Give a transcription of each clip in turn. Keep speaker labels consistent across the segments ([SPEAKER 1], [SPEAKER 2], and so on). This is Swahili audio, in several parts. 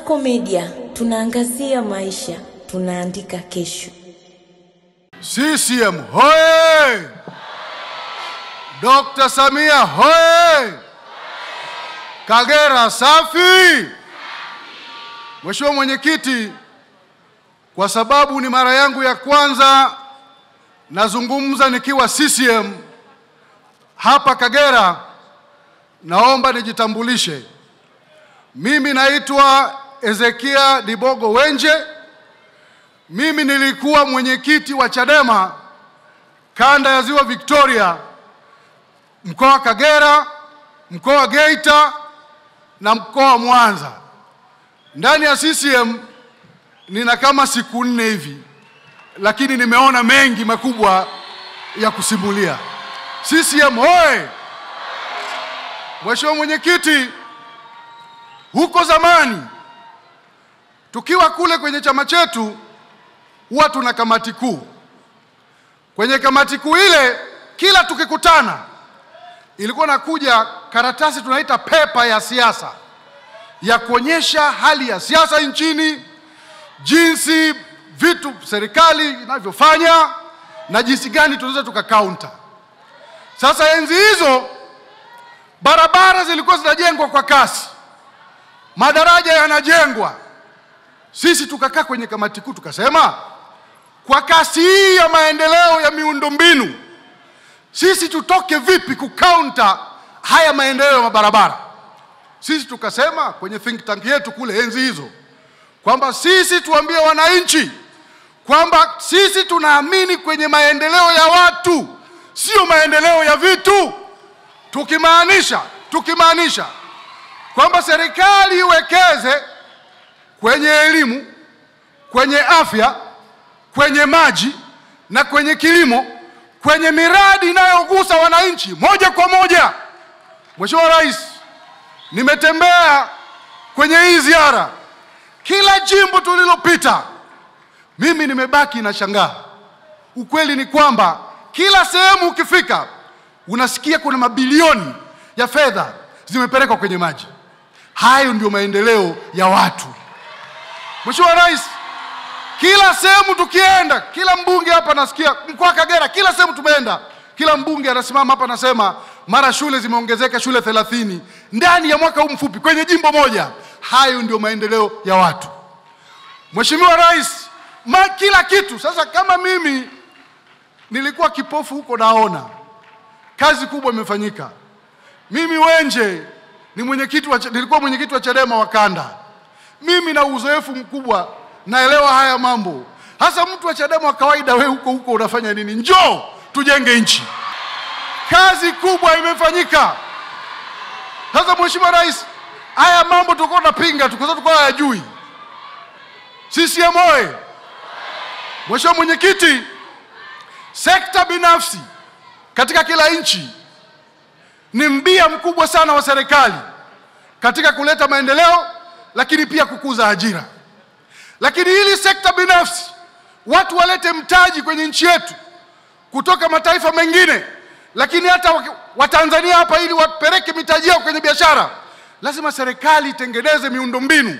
[SPEAKER 1] Sako Media, tunaangazia maisha, tunaandika kesho.
[SPEAKER 2] CCM hoye! Dr. Samia hoye! Kagera safi! Mheshimiwa Mwenyekiti, kwa sababu ni mara yangu ya kwanza nazungumza nikiwa CCM hapa Kagera, naomba nijitambulishe. Mimi naitwa Ezekia Dibogo Wenje. Mimi nilikuwa mwenyekiti wa Chadema kanda ya Ziwa Victoria, mkoa wa Kagera, mkoa wa Geita na mkoa wa Mwanza. Ndani ya CCM nina kama siku 4 hivi, lakini nimeona mengi makubwa ya kusimulia. CCM hoye! Mheshimiwa Mwenyekiti, huko zamani tukiwa kule kwenye chama chetu huwa tuna kamati kuu. Kwenye kamati kuu ile kila tukikutana ilikuwa nakuja karatasi tunaita pepa ya siasa, ya kuonyesha hali ya siasa nchini, jinsi vitu serikali inavyofanya na jinsi gani tunaweza tukakaunta. Sasa enzi hizo barabara zilikuwa zinajengwa kwa kasi, madaraja yanajengwa. Sisi tukakaa kwenye kamati kuu tukasema, kwa kasi hii ya maendeleo ya miundombinu, sisi tutoke vipi kukaunta haya maendeleo ya mabarabara? Sisi tukasema kwenye think tank yetu kule enzi hizo kwamba sisi tuambie wananchi kwamba sisi tunaamini kwenye maendeleo ya watu, sio maendeleo ya vitu. Tukimaanisha kwamba serikali iwekeze kwenye elimu, kwenye afya, kwenye maji na kwenye kilimo, kwenye miradi inayogusa wananchi moja kwa moja. Mheshimiwa Rais, nimetembea kwenye hii ziara, kila jimbo tulilopita mimi nimebaki na shangaa. Ukweli ni kwamba kila sehemu ukifika unasikia kuna mabilioni ya fedha zimepelekwa kwenye maji. Hayo ndio maendeleo ya watu. Mheshimiwa Rais, kila sehemu tukienda, kila mbunge hapa nasikia, mkoa wa Kagera kila sehemu tumeenda, kila mbunge anasimama hapa anasema mara shule zimeongezeka shule 30 ndani ya mwaka huu mfupi kwenye jimbo moja. Hayo ndio maendeleo ya watu. Mheshimiwa Rais, kila kitu. Sasa kama mimi nilikuwa kipofu huko naona kazi kubwa imefanyika. Mimi Wenje nilikuwa mwenyekiti wa Chadema wa kanda. Mimi na uzoefu mkubwa, naelewa haya mambo. Hasa mtu wa Chadema wa kawaida, wewe huko unafanya nini? Njoo tujenge nchi. Kazi kubwa imefanyika. Sasa Mheshimiwa Rais, haya mambo tulikuwa tunapinga, tulikuwa hayajui. CCM hoye! Mheshimiwa Mwenyekiti, sekta binafsi katika kila nchi ni mbia mkubwa sana wa serikali katika kuleta maendeleo, lakini pia kukuza ajira. Lakini hili sekta binafsi watu walete mtaji kwenye nchi yetu kutoka mataifa mengine, lakini hata Watanzania hapa ili wapeleke mitaji yao kwenye biashara, lazima serikali itengeneze miundombinu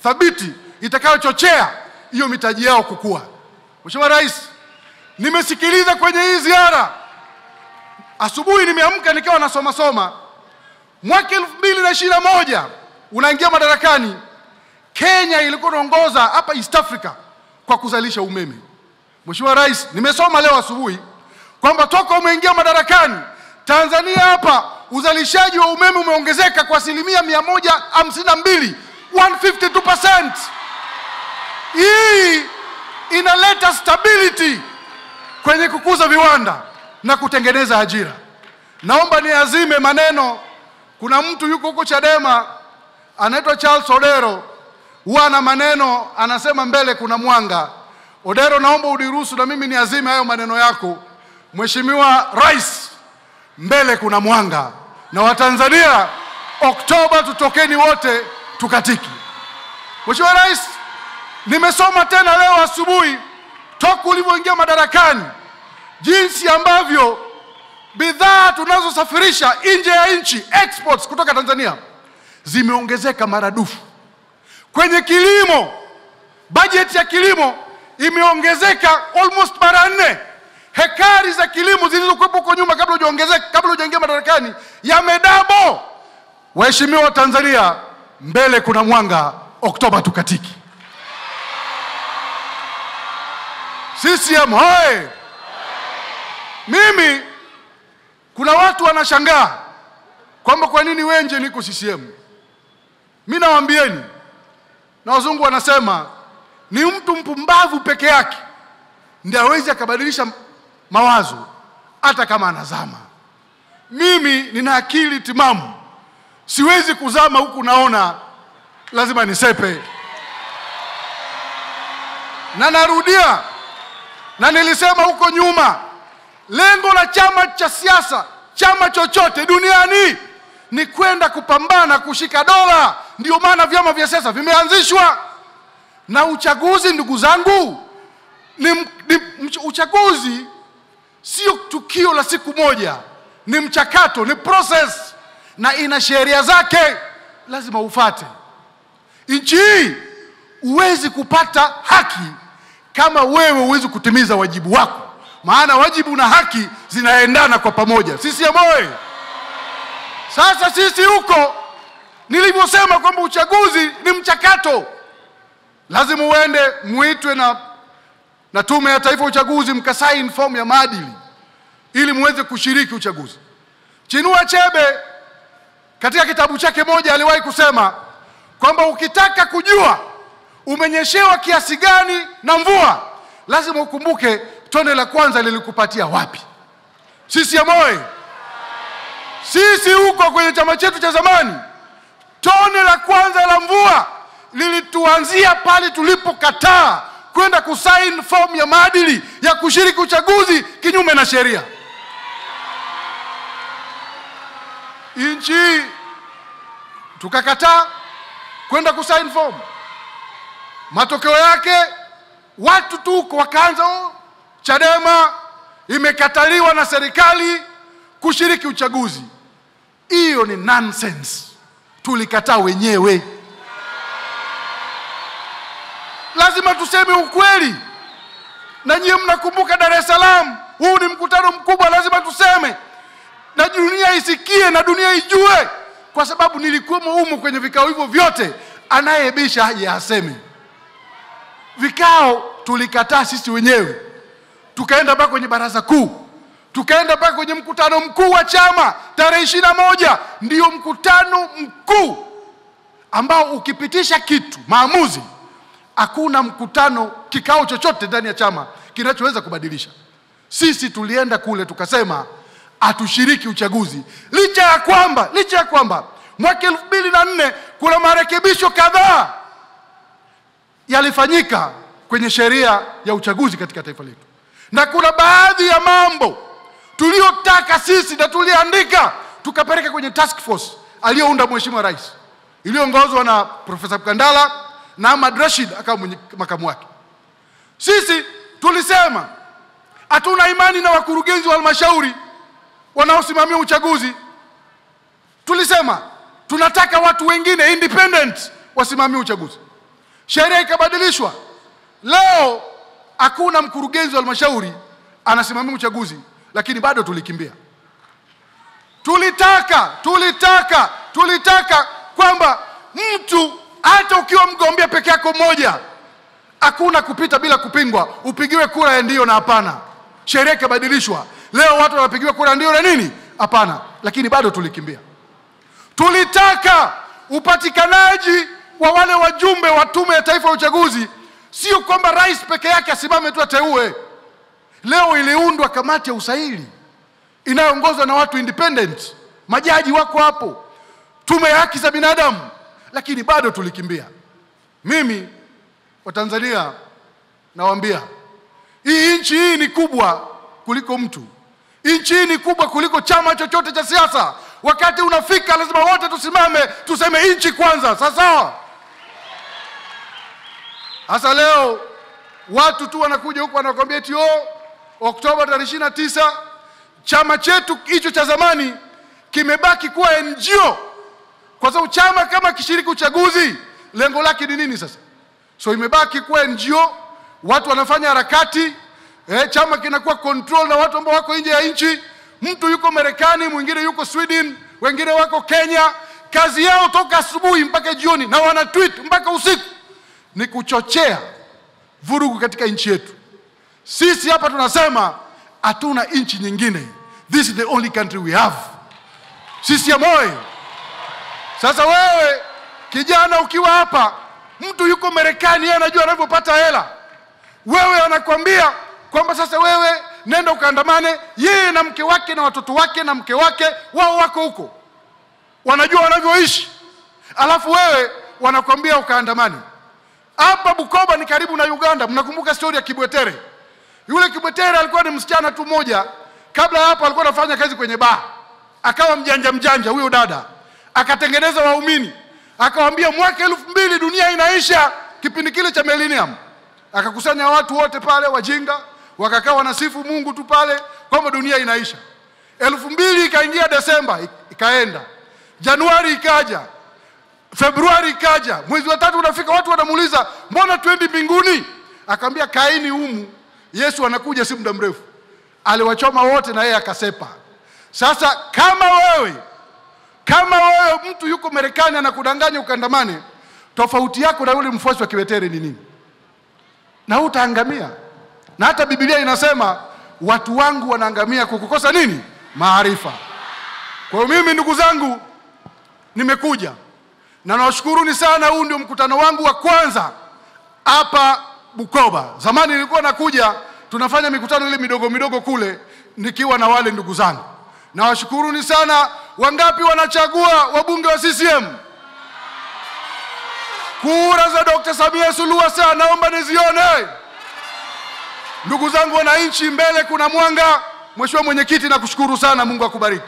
[SPEAKER 2] thabiti itakayochochea hiyo mitaji yao kukua. Mheshimiwa Rais, nimesikiliza kwenye hii ziara, asubuhi nimeamka nikawa nasoma. Mwaka 2021 unaingia madarakani, Kenya ilikuwa inaongoza hapa East Africa kwa kuzalisha umeme. Mheshimiwa Rais, nimesoma leo asubuhi kwamba toka umeingia madarakani, Tanzania hapa uzalishaji wa umeme umeongezeka kwa 152%, 152%. Hii inaleta stability kwenye kukuza viwanda na kutengeneza ajira. Naomba niazime maneno. Kuna mtu yuko huko Chadema anaitwa Charles Odero, huwa na maneno anasema mbele kuna mwanga. Odero, naomba uniruhusu na mimi niazime hayo maneno yako. Mheshimiwa Rais, mbele kuna mwanga, na Watanzania Oktoba tutokeni wote tukatiki. Mheshimiwa Rais, nimesoma tena leo asubuhi toka ulivyoingia madarakani jinsi ambavyo bidhaa tunazosafirisha nje ya nchi, exports kutoka Tanzania, zimeongezeka maradufu. Kwenye kilimo, bajeti ya kilimo imeongezeka almost mara 4. Hekari za kilimo zilizokuwepo huko nyuma kabla hujaingia madarakani yamedabo. Waheshimiwa Tanzania, mbele kuna mwanga, Oktoba tukatiki. CCM hoye! Mimi kuna watu wanashangaa kwamba kwa nini Wenje niko CCM. Mimi nawaambieni, na wazungu wanasema ni mtu mpumbavu peke yake ndiye hawezi akabadilisha mawazo hata kama anazama. Mimi nina akili timamu, siwezi kuzama huku naona, lazima nisepe. Na narudia, na nilisema huko nyuma, lengo la chama cha siasa, chama chochote duniani, ni kwenda kupambana kushika dola. Ndio maana vyama vya siasa vimeanzishwa. Na uchaguzi, ndugu zangu, uchaguzi sio tukio la siku moja, ni mchakato, ni process, na ina sheria zake, lazima ufuate. Nchi hii huwezi kupata haki kama wewe huwezi kutimiza wajibu wako, maana wajibu na haki zinaendana kwa pamoja. Sisi moyo. Sasa sisi huko, nilivyosema kwamba uchaguzi ni mchakato, lazima uende muitwe na Tume ya Taifa ya Uchaguzi, mkasaini fomu ya maadili ili muweze kushiriki uchaguzi. Chinua Achebe katika kitabu chake moja aliwahi kusema kwamba ukitaka kujua umenyeshewa kiasi gani na mvua, lazima ukumbuke tone la kwanza lilikupatia wapi. Sisi ya moyo, sisi huko kwenye chama chetu cha zamani, tone la kwanza la mvua lilituanzia pale tulipokataa kwenda kusaini fomu ya maadili ya kushiriki uchaguzi kinyume na sheria. Nchi tukakataa kwenda kusaini fomu. Matokeo yake watu tu huko wakaanza, Chadema imekataliwa na serikali kushiriki uchaguzi. Hiyo ni nonsense. Tulikataa wenyewe. Lazima tuseme ukweli. Na nyinyi mnakumbuka Dar es Salaam, huu ni mkutano mkubwa, lazima tuseme na dunia isikie na dunia ijue, kwa sababu nilikuwa humo kwenye vikao hivyo vyote. Anayebisha haje aseme. Vikao tulikataa sisi wenyewe. Tukaenda mpaka kwenye baraza kuu, tukaenda mpaka kwenye mkutano mkuu wa chama tarehe 21. Ndio mkutano mkuu ambao ukipitisha kitu maamuzi, hakuna kikao chochote ndani ya chama kinachoweza kubadilisha. Sisi tulienda kule tukasema atushiriki uchaguzi, licha ya kwamba mwaka 2004 kuna marekebisho kadhaa yalifanyika kwenye sheria ya uchaguzi katika taifa letu, na kuna baadhi ya mambo tuliyotaka sisi na tuliandika tukapeleka kwenye task force aliyounda Mheshimiwa Rais, iliyoongozwa na Profesa Mkandala na Ahmad Rashid akawa makamu wake. Sisi tulisema hatuna imani na wakurugenzi wa halmashauri wanaosimamia uchaguzi. Tulisema tunataka watu wengine independent wasimamie uchaguzi. Sheria ikabadilishwa. Leo hakuna mkurugenzi wa halmashauri anasimamia uchaguzi, lakini bado tulikimbia. Tulitaka kwamba mtu hata ukiwa mgombea peke yako mmoja, hakuna kupita bila kupingwa, upigiwe kura ya ndio na hapana. Sheria ikabadilishwa. Leo watu wanapigiwa kura ndio na nini? Hapana. Lakini bado tulikimbia. Tulitaka upatikanaji wa wale wajumbe wa Tume ya Taifa ya Uchaguzi, sio kwamba rais peke yake asimame tu ateue. Leo iliundwa kamati ya usaili inayoongozwa na watu independent, majaji wako hapo, tume ya haki za binadamu, lakini bado tulikimbia. Mimi wa Tanzania nawaambia, hii nchi hii ni kubwa kuliko mtu. Nchi hii ni kubwa kuliko chama chochote cha siasa. Wakati unafika lazima wote tusimame tuseme nchi kwanza. Sasa leo watu tu wanakuja huko wanakuambia eti Oktoba 29 chama chetu hicho cha zamani kimebaki kuwa NGO. Kwa sababu chama kama kishiriki uchaguzi lengo lake ni nini sasa? So imebaki kuwa NGO, watu wanafanya harakati, chama kinakuwa control na watu ambao wako nje ya nchi. Mtu yuko Marekani, mwingine yuko Sweden, wengine wako Kenya. Kazi yao toka asubuhi mpaka jioni, na wana tweet mpaka usiku, ni kuchochea vurugu katika nchi yetu. Sisi hapa tunasema hatuna nchi nyingine. This is the only country we have. Sisi ya moyo. Sasa wewe kijana ukiwa hapa, mtu yuko Marekani, yeye anajua anavyopata hela. Wewe anakuambia kwamba sasa wewe nenda ukaandamane, yeye na mke wake na watoto wake na mke wake wao wako huko, wanajua wanavyoishi. Alafu wewe wanakuambia ukaandamane. Hapa Bukoba ni karibu na Uganda. Mnakumbuka story ya Kibwetere? Yule Kibwetere alikuwa ni msichana tu mmoja. Kabla hapo alikuwa anafanya kazi kwenye bar. Akawa mjanja huyo dada. Akatengeneza waumini. Akawaambia mwaka 2000 dunia inaisha, kipindi kile cha millennium. Akakusanya watu wote pale wajinga, wakakaa wanasifu Mungu tu pale kwamba dunia inaisha. 2000 ikaingia, Desemba ikaenda, Januari ikaja, Februari ikaja, mwezi wa 3 unafika, watu wanamuuliza mbona twende mbinguni? Akamwambia kaini humu, Yesu anakuja si muda mrefu. Aliwachoma wote na yeye akasepa. Sasa kama wewe mtu yuko Marekani anakudanganya ukandamane, tofauti yako na yule mfuasi wa Kibwetere ni nini? Na utaangamia. Na hata Biblia inasema watu wangu wanaangamia kwa kukosa nini? Maarifa. Kwa hiyo mimi ndugu zangu nimekuja na nawashukuruni sana. Huu ndio mkutano wangu wa kwanza hapa Bukoba. Zamani nilikuwa nakuja tunafanya mikutano ile midogo kule nikiwa na wale ndugu zangu. Nawashukuruni sana. Wangapi wanachagua wabunge wa CCM? Kura za Dr. Samia Suluhu Hassan naomba nizione. Ndugu zangu wananchi, mbele kuna mwanga. Mheshimiwa Mwenyekiti, nakushukuru sana. Mungu akubariki.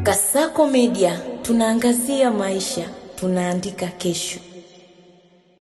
[SPEAKER 1] Kasako Media, tunaangazia maisha, tunaandika kesho.